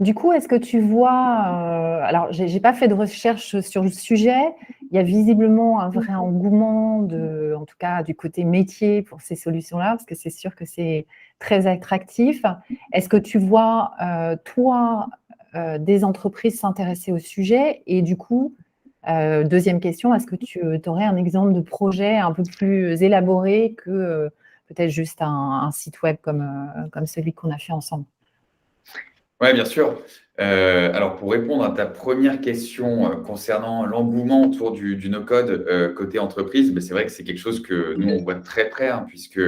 Du coup, est-ce que tu vois, alors j'ai pas fait de recherche sur le sujet, il y a visiblement un vrai engouement en tout cas du côté métier pour ces solutions-là, parce que c'est sûr que c'est très attractif. Est-ce que tu vois, toi, des entreprises s'intéresser au sujet? Et du coup, deuxième question, est-ce que tu aurais un exemple de projet un peu plus élaboré que peut-être juste un site web comme celui qu'on a fait ensemble? Oui, bien sûr. Alors, pour répondre à ta première question concernant l'engouement autour du no-code côté entreprise, mais c'est vrai que c'est quelque chose que nous, on voit de très près, hein, puisque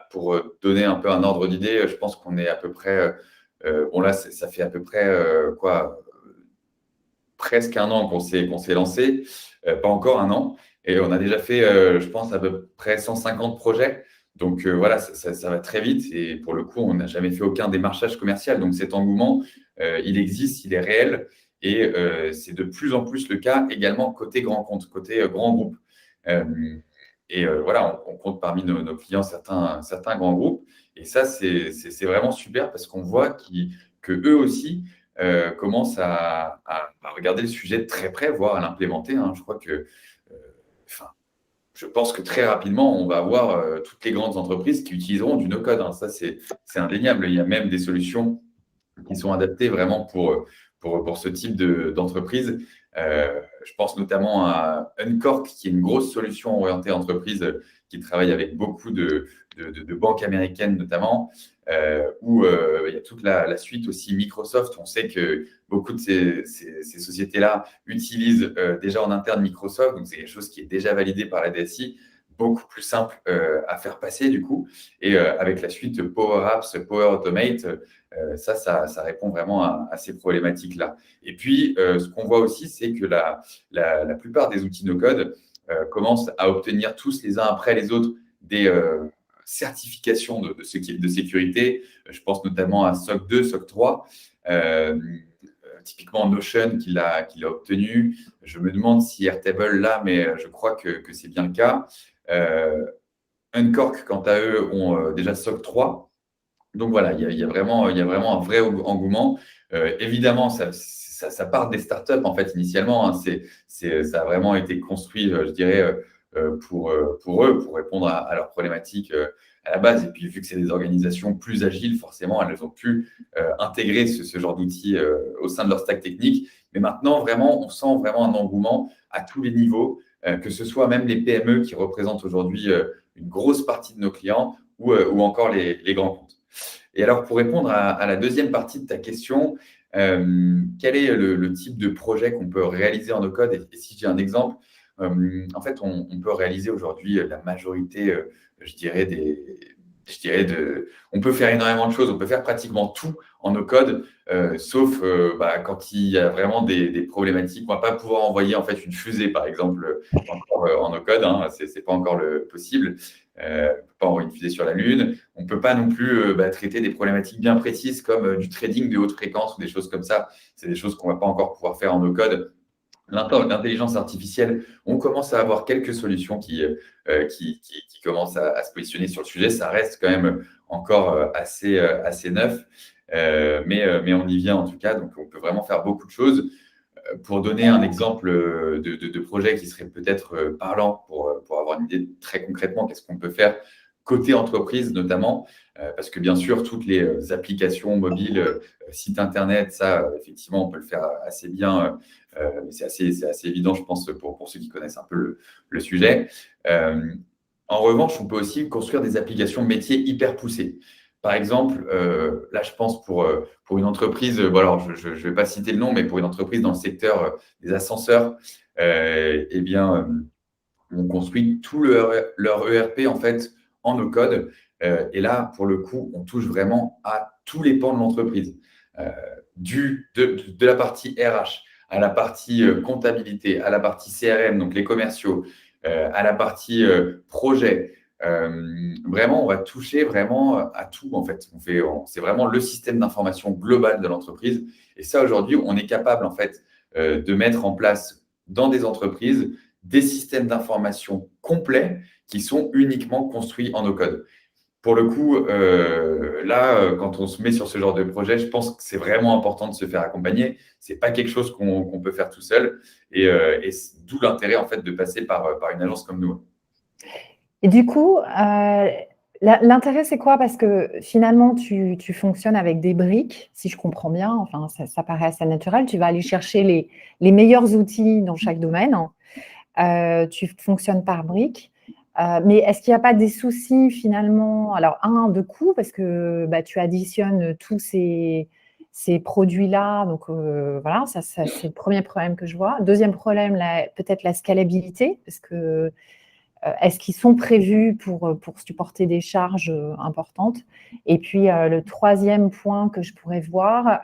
pour donner un peu un ordre d'idée, je pense qu'on est à peu près, bon là, ça fait à peu près presque un an qu'on s'est lancé, pas encore un an, et on a déjà fait, je pense, à peu près 150 projets. Donc voilà, ça va très vite et pour le coup, on n'a jamais fait aucun démarchage commercial. Donc cet engouement, il existe, il est réel et c'est de plus en plus le cas également côté grand compte, côté grand groupe. Euh, voilà, on compte parmi nos clients certains grands groupes et ça, c'est vraiment super parce qu'on voit que eux aussi commencent à regarder le sujet de très près, voire à l'implémenter, hein. Je crois que, enfin, je pense que très rapidement, on va avoir toutes les grandes entreprises qui utiliseront du no-code, hein. Ça, c'est indéniable. Il y a même des solutions qui sont adaptées vraiment pour ce type d'entreprise. Je pense notamment à Uncork, qui est une grosse solution orientée entreprise qui travaille avec beaucoup de banques américaines notamment, où il y a toute la suite aussi Microsoft. On sait que beaucoup de ces sociétés-là utilisent déjà en interne Microsoft, donc c'est quelque chose qui est déjà validé par la DSI, beaucoup plus simple à faire passer du coup. Et avec la suite Power Apps, Power Automate, ça répond vraiment à ces problématiques-là. Et puis, ce qu'on voit aussi, c'est que la plupart des outils no-code commencent à obtenir tous les uns après les autres des certifications de sécurité. Je pense notamment à SOC 2, SOC 3. Typiquement Notion qui l'a obtenu. Je me demande si Airtable l'a, mais je crois que c'est bien le cas. Uncork, quant à eux, ont déjà SOC 3. Donc voilà, il y a vraiment un vrai engouement. Évidemment, ça part des startups en fait initialement, hein. Ça a vraiment été construit, je dirais, pour eux, pour répondre à leurs problématiques à la base. Et puis vu que c'est des organisations plus agiles, forcément, elles ont pu intégrer ce genre d'outils au sein de leur stack technique. Mais maintenant, vraiment, on sent vraiment un engouement à tous les niveaux, que ce soit même les PME qui représentent aujourd'hui une grosse partie de nos clients ou encore les grands comptes. Et alors, pour répondre à la deuxième partie de ta question, quel est le type de projet qu'on peut réaliser en no-code? Et si j'ai un exemple, en fait, on peut réaliser aujourd'hui la majorité, je dirais, on peut faire énormément de choses, on peut faire pratiquement tout en no-code, sauf quand il y a vraiment des problématiques. On ne va pas pouvoir envoyer en fait une fusée, par exemple, encore en no-code, hein, c'est pas encore possible. On ne peut pas envoyer une fusée sur la Lune. On ne peut pas non plus traiter des problématiques bien précises comme du trading de haute fréquence ou des choses comme ça. C'est des choses qu'on ne va pas encore pouvoir faire en no-code. L'intelligence artificielle, on commence à avoir quelques solutions qui commencent à se positionner sur le sujet. Ça reste quand même encore assez neuf, mais on y vient en tout cas. Donc, on peut vraiment faire beaucoup de choses. Pour donner un exemple de projet qui serait peut-être parlant pour avoir une idée très concrètement, qu'est-ce qu'on peut faire côté entreprise notamment, parce que bien sûr, toutes les applications mobiles, sites internet, ça, effectivement, on peut le faire assez bien, mais c'est assez évident, je pense, pour ceux qui connaissent un peu le sujet. En revanche, on peut aussi construire des applications métiers hyper poussées. Par exemple, là, je pense pour une entreprise, alors je ne vais pas citer le nom, mais pour une entreprise dans le secteur des ascenseurs, eh bien, on construit tout leur ERP en fait en no-code. Et là, pour le coup, on touche vraiment à tous les pans de l'entreprise, de la partie RH à la partie comptabilité, à la partie CRM, donc les commerciaux, à la partie projet. Vraiment, on va toucher vraiment à tout en fait. C'est vraiment le système d'information global de l'entreprise. Et ça, aujourd'hui, on est capable en fait de mettre en place dans des entreprises des systèmes d'information complets qui sont uniquement construits en no-code. pour le coup, là, quand on se met sur ce genre de projet, je pense que c'est vraiment important de se faire accompagner. Ce n'est pas quelque chose qu'on peut faire tout seul. Et d'où l'intérêt, en fait, de passer par une agence comme nous. Et du coup, l'intérêt, c'est quoi? Parce que finalement, tu fonctionnes avec des briques, si je comprends bien. Enfin, ça paraît assez naturel. Tu vas aller chercher les meilleurs outils dans chaque domaine. Tu fonctionnes par briques. Mais est-ce qu'il n'y a pas des soucis finalement? Alors, de coût, parce que tu additionnes tous ces produits-là. Donc, voilà, ça, c'est le premier problème que je vois. Deuxième problème, peut-être la scalabilité, parce que est-ce qu'ils sont prévus pour supporter des charges importantes? Et puis, le troisième point que je pourrais voir,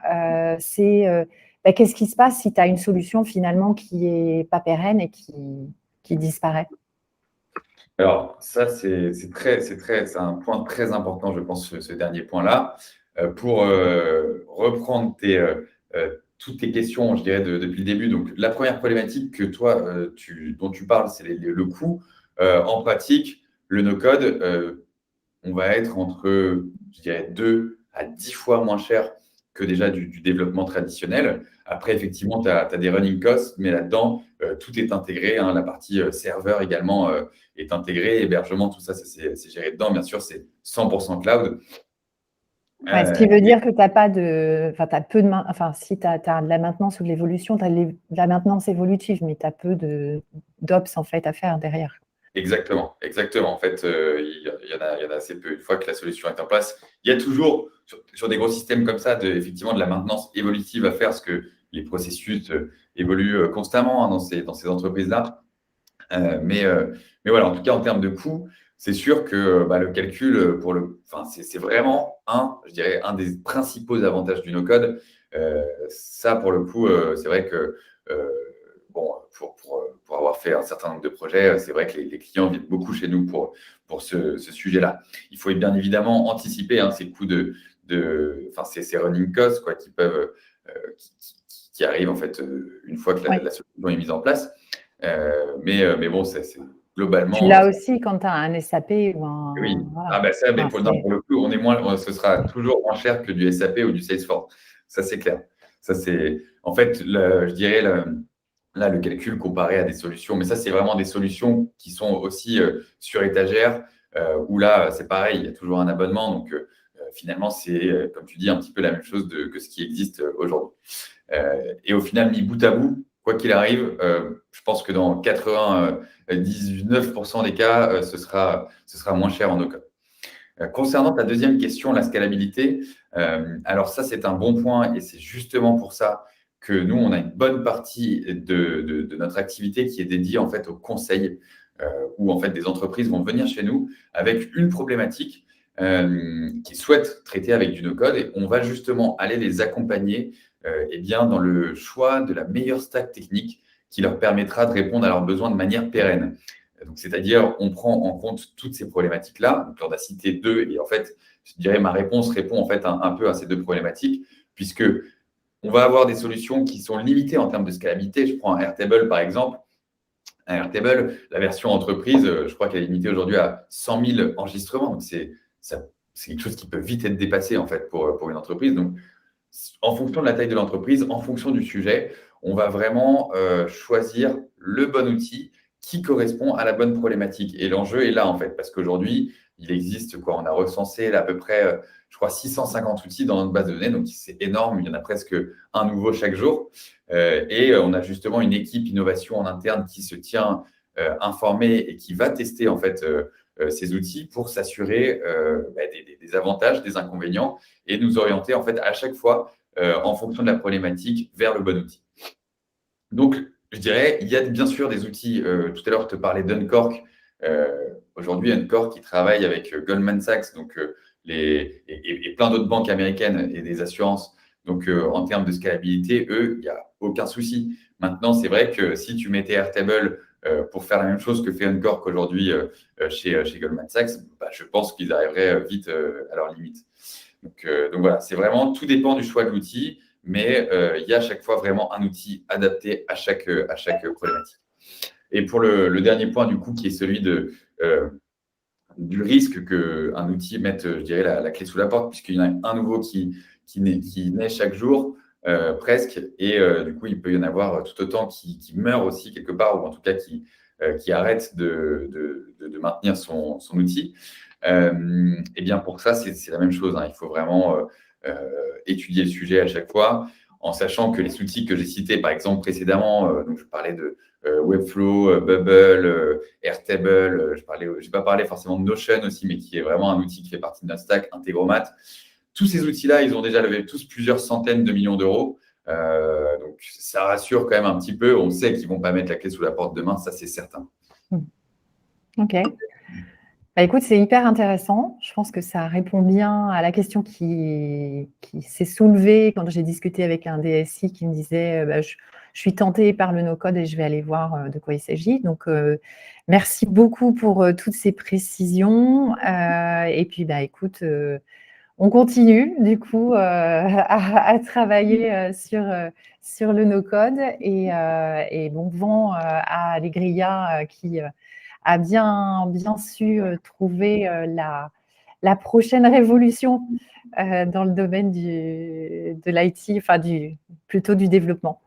c'est qu'est-ce qui se passe si tu as une solution finalement qui n'est pas pérenne et qui disparaît? Alors, ça, c'est un point très important, je pense, ce dernier point-là. Pour reprendre toutes tes questions, je dirais, depuis le début. Donc, la première problématique que toi, dont tu parles, c'est le coût. En pratique, le no-code, on va être entre, je dirais, 2 à 10 fois moins cher que déjà du développement traditionnel. Après, effectivement, tu as des running costs, mais là-dedans, tout est intégré, hein. La partie serveur également est intégrée, hébergement, tout ça, c'est géré dedans. Bien sûr, c'est 100% cloud. Ouais, ce qui veut dire que tu n'as pas de. Enfin, tu as peu de. Enfin, si tu as de la maintenance ou de l'évolution, tu as de la maintenance évolutive, mais tu as peu d'ops en fait à faire derrière. Exactement, exactement. En fait, il y en a assez peu. Une fois que la solution est en place, il y a toujours, sur des gros systèmes comme ça, effectivement de la maintenance évolutive à faire, parce que les processus évoluent constamment, hein, dans ces entreprises-là. Mais voilà, en tout cas, en termes de coût, c'est sûr que le calcul, enfin, c'est vraiment je dirais, un des principaux avantages du no-code. Ça, pour le coup, c'est vrai que euh, bon, pour avoir fait un certain nombre de projets, c'est vrai que les clients viennent beaucoup chez nous pour ce sujet-là. Il faut bien évidemment anticiper, hein, ces coûts enfin, ces running costs, quoi, qui arrivent en fait une fois que Ouais. la solution est mise en place. Mais bon, c'est Tu globalement. l'as aussi quand tu as un SAP ou Oui. un. Voilà. Ah ben ça, mais Enfin, non, pour le coup, ce sera toujours moins cher que du SAP ou du Salesforce. Ça, c'est clair. Ça, c'est, en fait, je dirais, là, le calcul comparé à des solutions, mais ça, c'est vraiment des solutions qui sont aussi sur étagère, où là, c'est pareil, il y a toujours un abonnement. Donc, finalement, c'est, comme tu dis, un petit peu la même chose que ce qui existe aujourd'hui. Et au final, mis bout à bout, quoi qu'il arrive, je pense que dans 99% des cas, ce sera moins cher en no-code. Concernant ta deuxième question, la scalabilité, alors ça, c'est un bon point et c'est justement pour ça que nous, on a une bonne partie de notre activité qui est dédiée en fait au conseil, où en fait des entreprises vont venir chez nous avec une problématique qu'ils souhaitent traiter avec du no-code et on va justement aller les accompagner dans le choix de la meilleure stack technique qui leur permettra de répondre à leurs besoins de manière pérenne. Donc, c'est-à-dire, on prend en compte toutes ces problématiques-là. Donc, on a cité deux, et en fait, je dirais ma réponse répond en fait un peu à ces deux problématiques, puisque on va avoir des solutions qui sont limitées en termes de scalabilité. Je prends un Airtable par exemple. Un Airtable, la version entreprise, je crois qu'elle est limitée aujourd'hui à 100 000 enregistrements. Donc, c'est quelque chose qui peut vite être dépassé en fait pour une entreprise. Donc, en fonction de la taille de l'entreprise, en fonction du sujet, on va vraiment choisir le bon outil qui correspond à la bonne problématique. Et l'enjeu est là, en fait, parce qu'aujourd'hui, il existe, on a recensé là, à peu près, je crois, 650 outils dans notre base de données, donc c'est énorme, il y en a presque un nouveau chaque jour. Et on a justement une équipe innovation en interne qui se tient informée et qui va tester, en fait, ces outils pour s'assurer des avantages, des inconvénients et nous orienter en fait à chaque fois en fonction de la problématique vers le bon outil. Donc, je dirais, il y a bien sûr des outils. Tout à l'heure, je te parlais d'Uncork. Aujourd'hui, Uncork qui travaille avec Goldman Sachs donc, et plein d'autres banques américaines et des assurances. Donc, en termes de scalabilité, eux, il n'y a aucun souci. Maintenant, c'est vrai que si tu mettais Airtable pour faire la même chose que fait Uncork aujourd'hui chez Goldman Sachs, je pense qu'ils arriveraient vite à leur limite. Donc voilà, c'est vraiment, tout dépend du choix de l'outil, mais il y a à chaque fois vraiment un outil adapté à chaque problématique. Et pour le dernier point, du coup, qui est celui du risque qu'un outil mette, je dirais, la clé sous la porte, puisqu'il y en a un nouveau qui naît chaque jour, presque, et du coup, il peut y en avoir tout autant qui meurent aussi quelque part, ou en tout cas qui arrêtent de maintenir son outil. Et bien pour ça, c'est la même chose, hein. Il faut vraiment étudier le sujet à chaque fois, en sachant que les outils que j'ai cités, par exemple, précédemment, donc je parlais de Webflow, Bubble, Airtable, je n'ai pas parlé forcément de Notion aussi, mais qui est vraiment un outil qui fait partie de notre stack, Integromat. Tous ces outils-là, ils ont déjà levé tous plusieurs centaines de millions d'euros. Donc, ça rassure quand même un petit peu. On sait qu'ils ne vont pas mettre la clé sous la porte demain, ça c'est certain. Ok. Bah, écoute, c'est hyper intéressant. Je pense que ça répond bien à la question qui s'est soulevée quand j'ai discuté avec un DSI qui me disait je suis tentée par le no-code et je vais aller voir de quoi il s'agit. Donc, merci beaucoup pour toutes ces précisions. Et puis, bah, écoute, on continue du coup à travailler sur le no-code et bon vent à Allegria qui a bien su trouver la prochaine révolution dans le domaine de l'IT, enfin plutôt du développement.